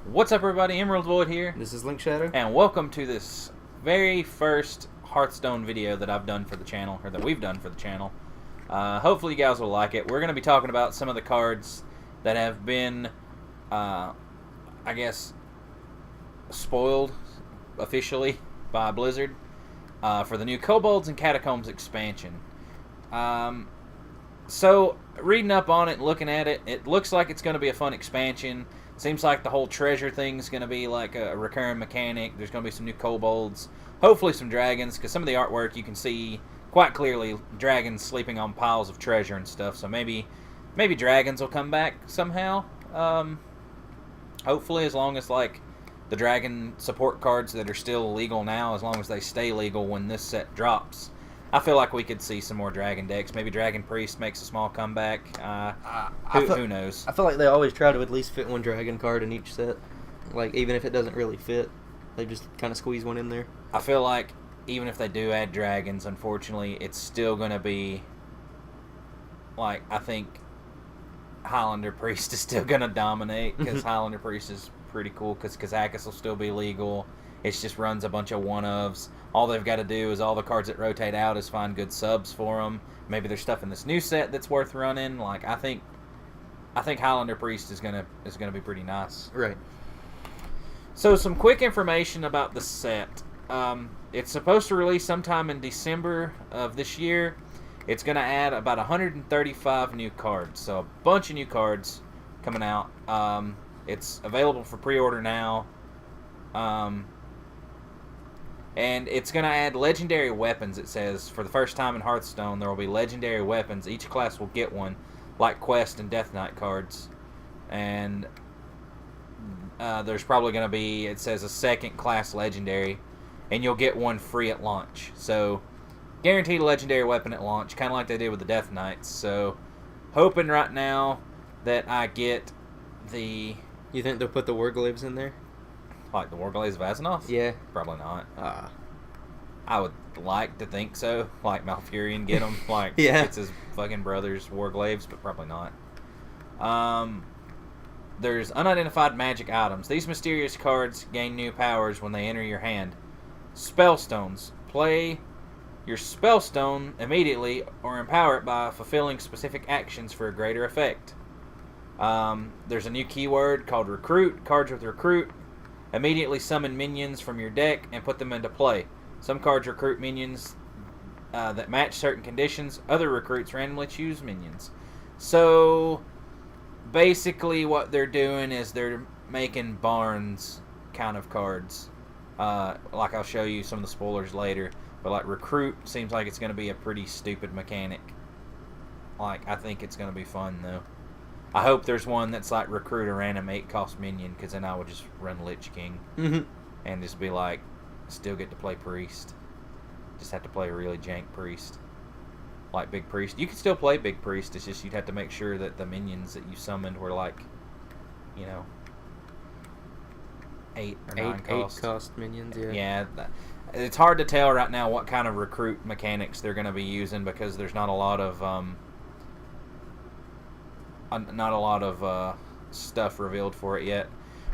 What's up, everybody? Emerald Void here, This is Linkshadow. and welcome to this very first Hearthstone video that I've done for the channel, or that we've done for the channel. Hopefully you guys will like it. We're going to be talking about some of the cards that have been, I guess, spoiled officially by Blizzard for the new Kobolds and Catacombs expansion. So, reading up on it and looking at it, it looks like it's going to be a fun expansion. Seems like the whole treasure thing is going to be like a recurring mechanic. There's going to be some new kobolds, hopefully some dragons, because some of the artwork you can see quite clearly dragons sleeping on piles of treasure and stuff. So maybe dragons will come back somehow. Hopefully, as long as like the dragon support cards that are still legal now, as long as they stay legal when this set drops. I feel like we could see some more dragon decks. Maybe Dragon Priest makes a small comeback. Who knows? I feel like they always try to at least fit one dragon card in each set. Like, even if it doesn't really fit, they just kind of squeeze one in there. I feel like even if they do add dragons, unfortunately, it's still going to be, like, I think Highlander Priest is still going to dominate, because Highlander Priest is pretty cool, because Kazakis will still be legal. It just runs a bunch of one-ofs. All they've got to do is all the cards that rotate out is find good subs for them. Maybe there's stuff in this new set that's worth running. Like, I think Highlander Priest is gonna be pretty nice. Right. So some quick information about the set. It's supposed to release sometime in December of this year. It's gonna add about 135 new cards. So a bunch of new cards coming out. It's available for pre-order now. And it's going to add legendary weapons, it says. For the first time in Hearthstone, there will be legendary weapons. Each class will get one, like Quest and Death Knight cards. And there's probably going to be, it says, a second class legendary. And you'll get one free at launch. So, guaranteed a legendary weapon at launch, kind of like they did with the Death Knights. So, hoping right now that I get the... You think they'll put the Warglaives in there? Like the Warglaives of Azeroth? Yeah. Probably not. I would like to think so. Like Malfurion get them. Like, yeah. It's his fucking brother's Warglaives, but probably not. There's unidentified magic items. These mysterious cards gain new powers when they enter your hand. Spellstones. Play your spellstone immediately or empower it by fulfilling specific actions for a greater effect. There's a new keyword called Recruit. Cards with Recruit immediately summon minions from your deck and put them into play. Some cards recruit minions that match certain conditions. Other recruits randomly choose minions. So, basically what they're doing is they're making Barnes kind of cards. Like I'll show you some of the spoilers later. But like Recruit seems like it's going to be a pretty stupid mechanic. Like, I think it's going to be fun though. I hope there's one that's like Recruit a random 8-cost minion, because then I would just run Lich King. And just be like, still get to play Priest. Just have to play a really jank Priest. Like Big Priest. You can still play Big Priest, it's just you'd have to make sure that the minions that you summoned were like, you know, 8 or 9 cost. 8-cost minions, yeah. Yeah, it's hard to tell right now what kind of recruit mechanics they're going to be using, because there's not a lot of... stuff revealed for it yet.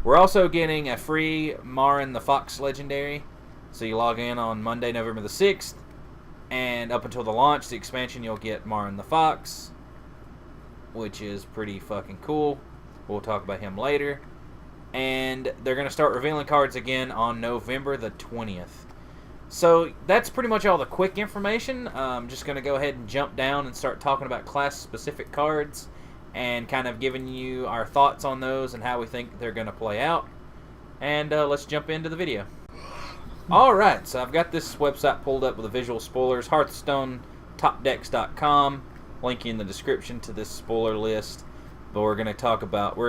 We're also getting a free Marin the Fox legendary. So you log in on Monday, November the 6th, and up until the launch, the expansion, you'll get Marin the Fox, which is pretty fucking cool. We'll talk about him later. And they're going to start revealing cards again on November the 20th. So that's pretty much all the quick information. I'm just going to go ahead and jump down and start talking about class-specific cards, and kind of giving you our thoughts on those and how we think they're going to play out. And let's jump into the video. Alright, so I've got this website pulled up with the visual spoilers, HearthstoneTopDecks.com. Link in the description to this spoiler list. But we're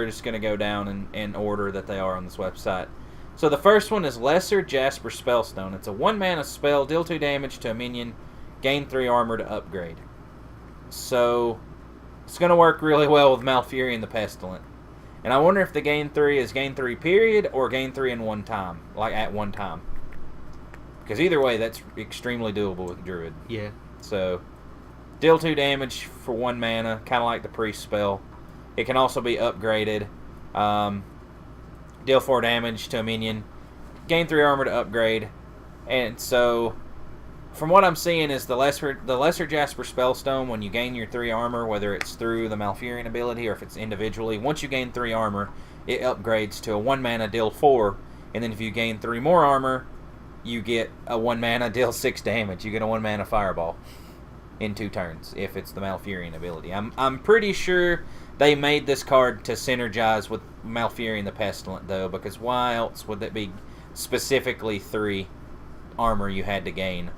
just going to go down in order that they are on this website. So the first one is Lesser Jasper Spellstone. It's a 1-mana spell, deal 2 damage to a minion, gain 3 armor to upgrade. So... it's going to work really well with Malfurion the Pestilent. And I wonder if the gain 3 is gain 3 period or gain 3 in one time. Like at one time. Because either way, that's extremely doable with Druid. Yeah. So, deal 2 damage for 1 mana. Kind of like the Priest spell. It can also be upgraded. deal 4 damage to a minion, gain 3 armor to upgrade, and so from what I'm seeing is the lesser Jasper Spellstone, when you gain your 3 armor, whether it's through the Malfurion ability or if it's individually, once you gain 3 armor, it upgrades to a 1 mana deal 4, and then if you gain 3 more armor, you get a 1 mana deal 6 damage. You get a 1 mana fireball in 2 turns if it's the Malfurion ability. I'm pretty sure they made this card to synergize with Malfurion the Pestilent, though, because why else would that be specifically 3 armor you had to gain?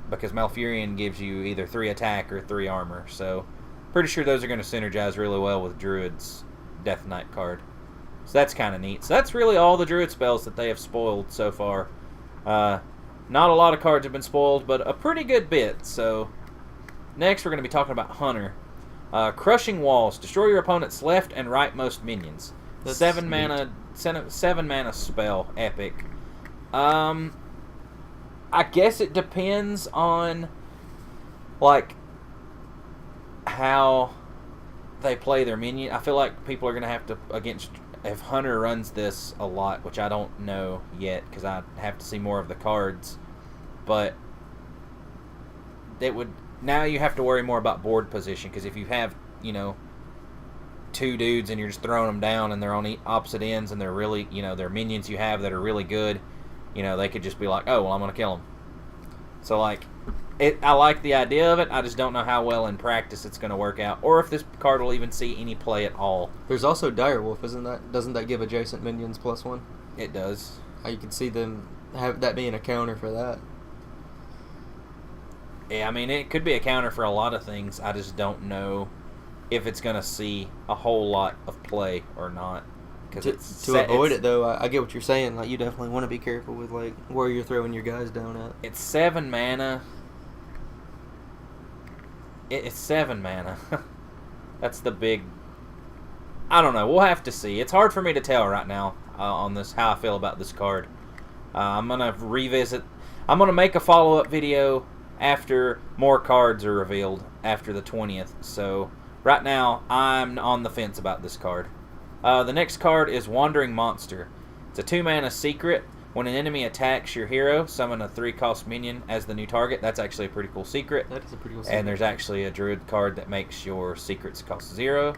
Because Malfurion gives you either 3 attack or 3 armor, so pretty sure those are going to synergize really well with Druid's Death Knight card. So that's kind of neat. So that's really all the Druid spells that they have spoiled so far. Not a lot of cards have been spoiled, but a pretty good bit. So next we're going to be talking about Hunter. Crushing Walls. Destroy your opponent's left and rightmost minions. That's 7 neat. mana, 7 mana spell. Epic. I guess it depends on like how they play their minion. I feel like people are going to have to if Hunter runs this a lot, which I don't know yet because I have to see more of the cards, but now you have to worry more about board position, because if you have 2 dudes and you're just throwing them down and they're on opposite ends and they're really they're minions you have that are really good, they could just be like, oh well, I'm gonna kill them. So like I like the idea of it. I just don't know how well in practice it's going to work out, or if this card will even see any play at all. There's also Direwolf, doesn't that give adjacent minions +1? It does. You could see them have that being a counter for that. Yeah, I mean, it could be a counter for a lot of things. I just don't know if it's going to see a whole lot of play or not. To avoid it, though, I get what you're saying. Like, you definitely want to be careful with like where you're throwing your guys down at. It's 7 mana. It's 7 mana. That's the big... I don't know. We'll have to see. It's hard for me to tell right now on this how I feel about this card. I'm going to revisit... I'm going to make a follow-up video after more cards are revealed after the 20th. So right now, I'm on the fence about this card. The next card is Wandering Monster. It's a 2 mana secret. When an enemy attacks your hero, summon a 3-cost minion as the new target. That's actually a pretty cool secret. That is a pretty cool secret. And there's actually a Druid card that makes your secrets cost 0.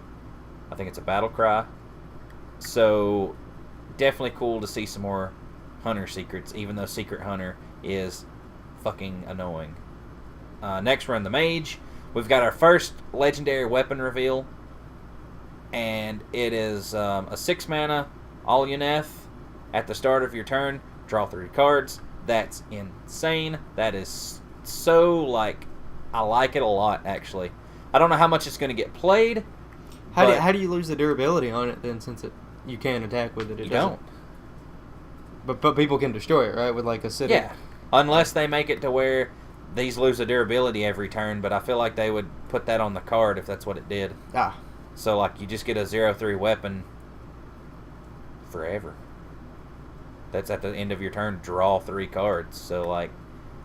I think it's a Battle Cry. So, definitely cool to see some more Hunter secrets, even though Secret Hunter is fucking annoying. Next, we're in the Mage. We've got our first legendary weapon reveal. And it is a 6 mana Aluneth. At the start of your turn, draw 3 cards. That's insane. That is so, I like it a lot, actually. I don't know how much it's going to get played. How do you lose the durability on it, then, since you can attack with it? You don't. But people can destroy it, right, with, like, acidic? Yeah, unless they make it to where these lose the durability every turn, but I feel like they would put that on the card if that's what it did. So, you just get a 0/3 weapon forever. That's at the end of your turn, draw 3 cards. So,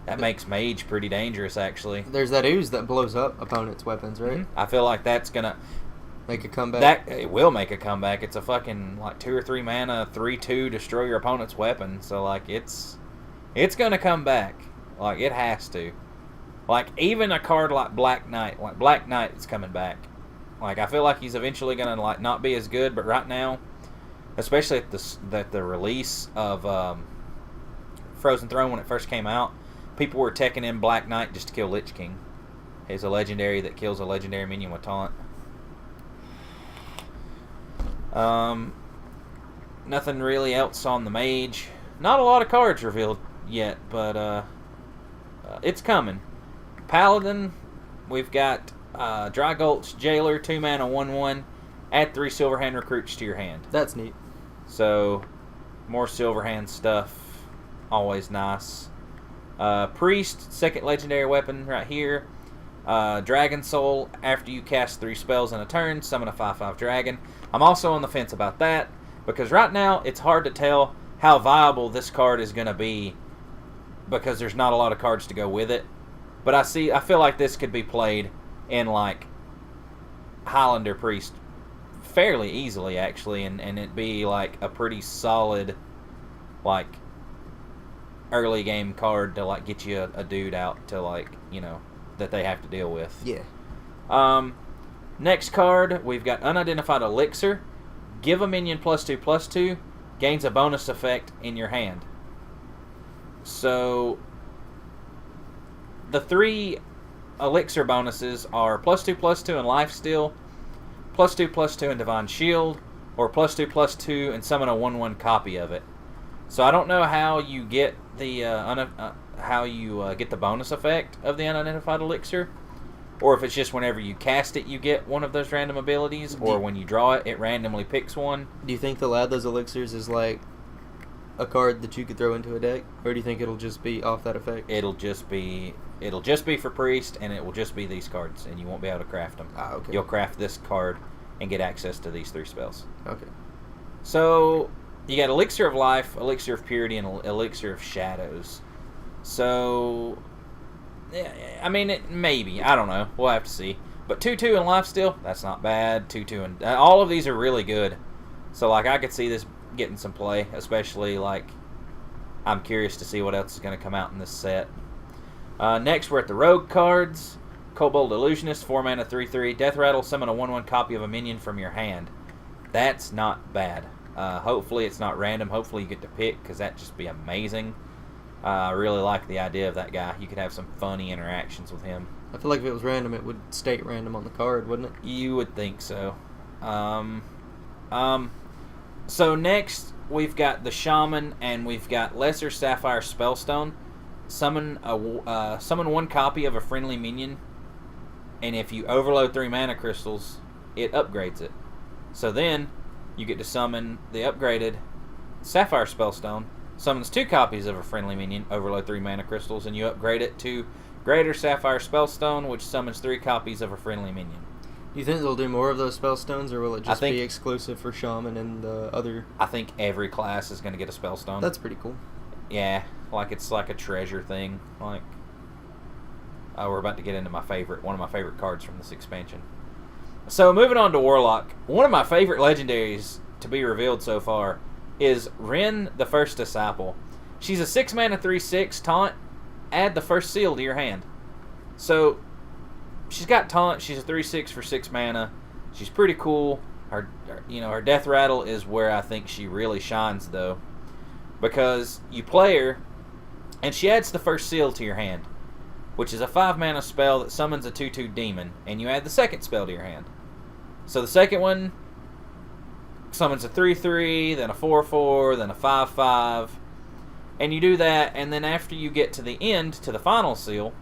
that makes Mage pretty dangerous, actually. There's that ooze that blows up opponents' weapons, right? Mm-hmm. I feel like that's going to... Make a comeback? It will make a comeback. It's a fucking, 2 or 3 mana, 3/2, destroy your opponent's weapon. So, it's going to come back. It has to. Even a card like Black Knight. Black Knight is coming back. I feel like he's eventually going to, not be as good, but right now... Especially at the release of Frozen Throne when it first came out, people were teching in Black Knight just to kill Lich King. He's a legendary that kills a legendary minion with taunt. Nothing really else on the Mage. Not a lot of cards revealed yet, but it's coming. Paladin, we've got Drygult's Jailer, 2 mana, 1/1. Add 3 Silverhand recruits to your hand. That's neat. So, more Silverhand stuff. Always nice. Priest, 2nd legendary weapon right here. Dragon Soul, after you cast 3 spells in a turn, summon a 5/5 dragon. I'm also on the fence about that, because right now it's hard to tell how viable this card is going to be, because there's not a lot of cards to go with it. But I feel like this could be played in, Highlander Priest fairly easily, actually, and it'd be like a pretty solid, like, early game card to like get you a dude out to, like, you know, that they have to deal with. Yeah. Next card, we've got Unidentified Elixir. Give a minion +2/+2, gains a bonus effect in your hand. So the 3 elixir bonuses are +2/+2 in Lifesteal, +2/+2 in Divine Shield, or +2/+2 and summon a 1/1 copy of it. So I don't know how you get the get the bonus effect of the Unidentified Elixir, or if it's just whenever you cast it you get one of those random abilities, or when you draw it, it randomly picks one. Do you think the Lad Those Elixirs is like a card that you could throw into a deck, or do you think it'll just be off that effect? It'll just be for Priest, and it will just be these cards, and you won't be able to craft them. Ah, okay. You'll craft this card and get access to these 3 spells. Okay. So you got Elixir of Life, Elixir of Purity, and Elixir of Shadows. So, I mean, maybe. I don't know. We'll have to see. But 2/2 in Lifesteal, that's not bad. 2/2 and all of these are really good. So, like, I could see this getting some play, especially, like, I'm curious to see what else is going to come out in this set. Next, we're at the Rogue cards. Kobold Illusionist, 4 mana, 3/3. Death Rattle, summon a 1/1 copy of a minion from your hand. That's not bad. Hopefully it's not random. Hopefully you get to pick, because that'd just be amazing. I really like the idea of that guy. You could have some funny interactions with him. I feel like if it was random, it would state random on the card, wouldn't it? You would think so. So next, we've got the Shaman, and we've got Lesser Sapphire Spellstone. Summon 1 copy of a friendly minion, and if you overload 3 mana crystals, it upgrades it. So then, you get to summon the upgraded Sapphire Spellstone, summons 2 copies of a friendly minion, overload 3 mana crystals, and you upgrade it to Greater Sapphire Spellstone, which summons 3 copies of a friendly minion. Do you think they'll do more of those Spellstones, or will it just be exclusive for Shaman and the other? I think every class is going to get a Spellstone. That's pretty cool. Yeah, like it's like a treasure thing. Like, we're about to get into one of my favorite cards from this expansion. So moving on to Warlock, one of my favorite legendaries to be revealed so far is Ren the First Disciple. She's a 6 mana 3/6 taunt. Add the first seal to your hand. So she's got taunt. She's a 3/6 for 6 mana. She's pretty cool. Her Death Rattle is where I think she really shines, though, because you play her, and she adds the first seal to your hand, which is a 5 mana spell that summons a 2/2 demon, and you add the second spell to your hand. So the second one summons a 3/3, then a 4/4, then a 5/5, and you do that, and then after you get to the end, to the final seal,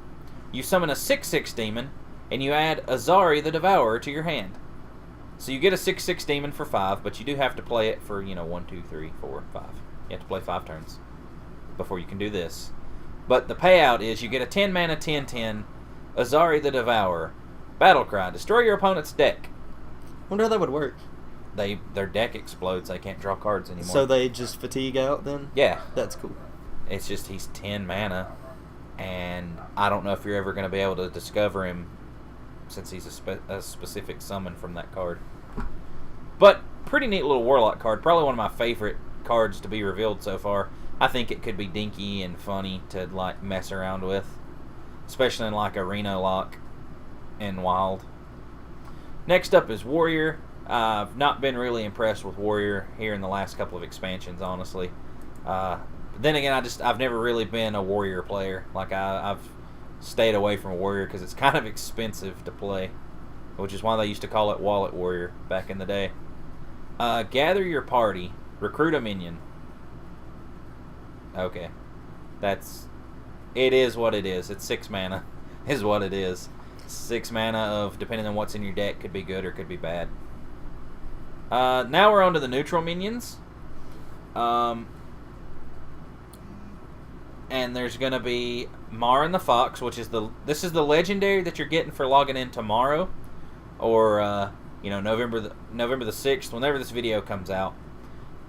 you summon a 6/6 demon, and you add Azari the Devourer to your hand. So you get a 6/6 demon for 5, but you do have to play it for, 1, 2, 3, 4, 5. You have to play 5 turns before you can do this. But the payout is you get a 10 mana 10/10 Azari the Devourer. Battlecry, destroy your opponent's deck. Wonder how that would work. Their deck explodes. They can't draw cards anymore. So they just fatigue out then? Yeah. That's cool. It's just he's 10 mana, and I don't know if you're ever going to be able to discover him since he's a specific summon from that card. But pretty neat little Warlock card. Probably one of my favorite cards to be revealed so far. I think it could be dinky and funny to like mess around with, especially in like Arena Lock and Wild. Next up is Warrior. I've not been really impressed with Warrior here in the last couple of expansions, honestly. Then again, I've never really been a Warrior player. Like I've stayed away from Warrior because it's kind of expensive to play, which is why they used to call it Wallet Warrior back in the day. Gather your party, recruit a minion. Okay, it is what it is. It's 6 mana, is what it is. 6 mana of, depending on what's in your deck, could be good or could be bad. Now we're on to the neutral minions. And there's going to be Marin the Fox, which is this is the legendary that you're getting for logging in tomorrow, or November the 6th, whenever this video comes out.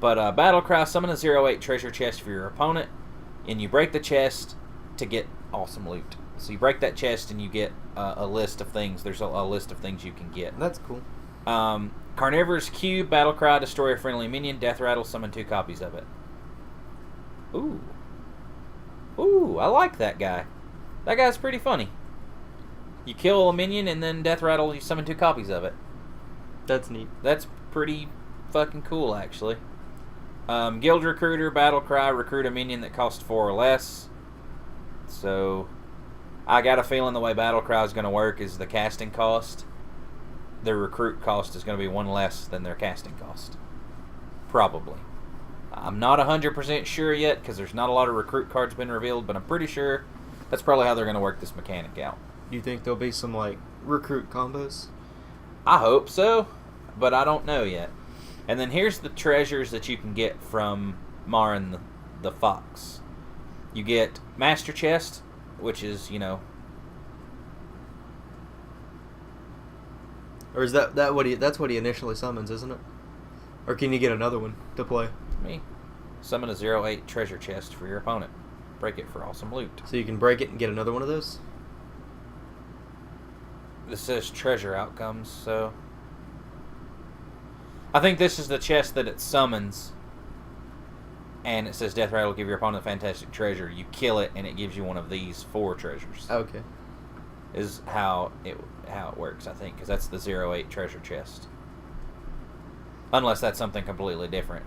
But Battlecry, summon a 0/8 treasure chest for your opponent, and you break the chest to get awesome loot. So you break that chest and you get a list of things. There's a list of things you can get. That's cool. Carnivorous Cube, Battle Cry, destroy a friendly minion, Death Rattle, summon 2 copies of it. Ooh. Ooh, I like that guy. That guy's pretty funny. You kill a minion and then Death Rattle, you summon 2 copies of it. That's neat. That's pretty fucking cool, actually. Guild Recruiter, Battle Cry, recruit a minion that costs 4 or less. So, I got a feeling the way Battle Cry is going to work is the casting cost. Their recruit cost is going to be 1 less than their casting cost. Probably. I'm not 100% sure yet because there's not a lot of recruit cards been revealed, but I'm pretty sure that's probably how they're going to work this mechanic out. Do you think there'll be some, like, recruit combos? I hope so, but I don't know yet. And then here's the treasures that you can get from Marin the Fox. You get Master Chest, which is, you know... Or is that's what he initially summons, isn't it? Or can you get another one to play? Me. Summon a 0/8 treasure chest for your opponent. Break it for awesome loot. So you can break it and get another one of those? This says treasure outcomes, so... I think this is the chest that it summons. And it says Death Rattle will give your opponent a fantastic treasure. You kill it and it gives you one of these 4 treasures. Okay. Is how it works, I think, because that's the 0/8 treasure chest. Unless that's something completely different.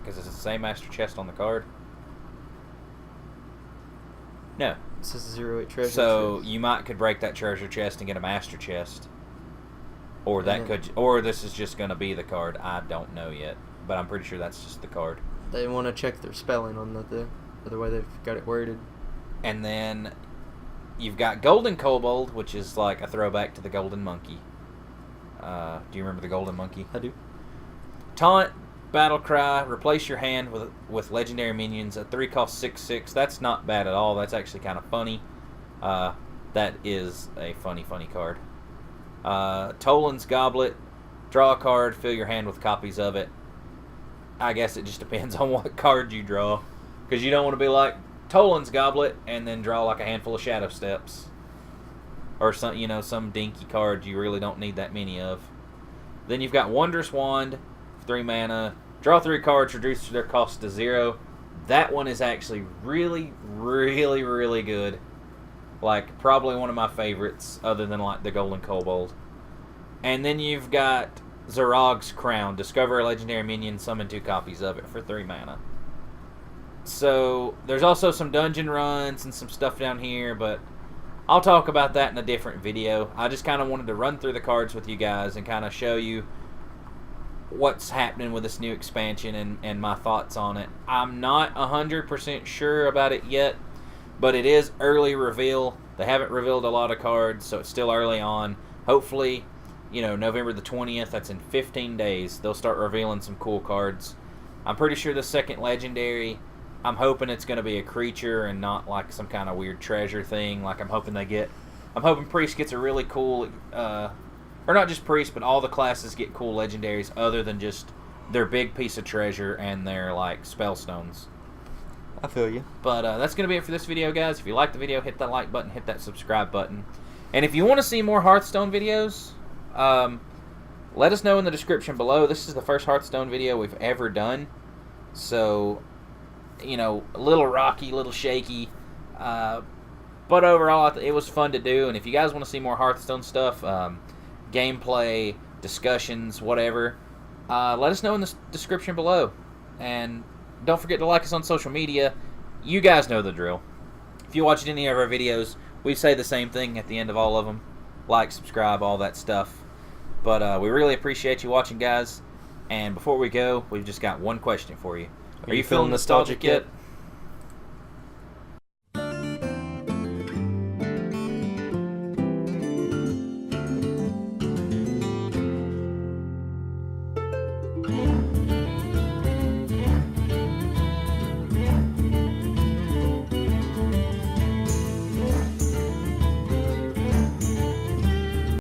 Because it's the same Master Chest on the card. No. This is a 0/8 treasure So chest. you could break that treasure chest and get a Master Chest. Or that Yeah. or this is just going to be the card. I don't know yet. But I'm pretty sure that's just the card. They want to check their spelling on that, though. The way they've got it worded. And then you've got Golden Kobold, which is like a throwback to the Golden Monkey. Do you remember the Golden Monkey? I do. Taunt, Battle Cry, replace your hand with legendary minions. A 3 cost 6/6. That's not bad at all. That's actually kind of funny. That is a funny card. Toland's Goblet, draw a card, fill your hand with copies of it. I guess it just depends on what card you draw. Because you don't want to be like Toland's Goblet and then draw like a handful of Shadow Steps. Or some dinky card you really don't need that many of. Then you've got Wondrous Wand, 3 mana. Draw 3 cards, reduce their cost to 0. That one is actually really good. Like, probably one of my favorites, other than like the Golden Kobold. And then you've got Zarog's Crown. Discover a legendary minion, summon 2 copies of it for 3 mana. So, there's also some dungeon runs and some stuff down here, but I'll talk about that in a different video. I just kind of wanted to run through the cards with you guys and kind of show you what's happening with this new expansion and my thoughts on it. I'm not 100% sure about it yet, but it is early reveal. They haven't revealed a lot of cards, so it's still early on. Hopefully, November the 20th, that's in 15 days, they'll start revealing some cool cards. I'm pretty sure the second legendary, I'm hoping it's going to be a creature and not like some kind of weird treasure thing. Like I'm hoping Priest gets a really cool, or not just Priest, but all the classes get cool legendaries other than just their big piece of treasure and their like spellstones. I feel you. But that's going to be it for this video, guys. If you like the video, hit that like button, hit that subscribe button. And if you want to see more Hearthstone videos, let us know in the description below. This is the first Hearthstone video we've ever done. So, a little rocky, a little shaky. But overall, it was fun to do. And if you guys want to see more Hearthstone stuff, gameplay, discussions, whatever, let us know in the description below. And don't forget to like us on social media. You guys know the drill. If you watched any of our videos, we say the same thing at the end of all of them. Like, subscribe, all that stuff. But we really appreciate you watching, guys. And before we go, we've just got one question for you. Are you feeling nostalgic yet?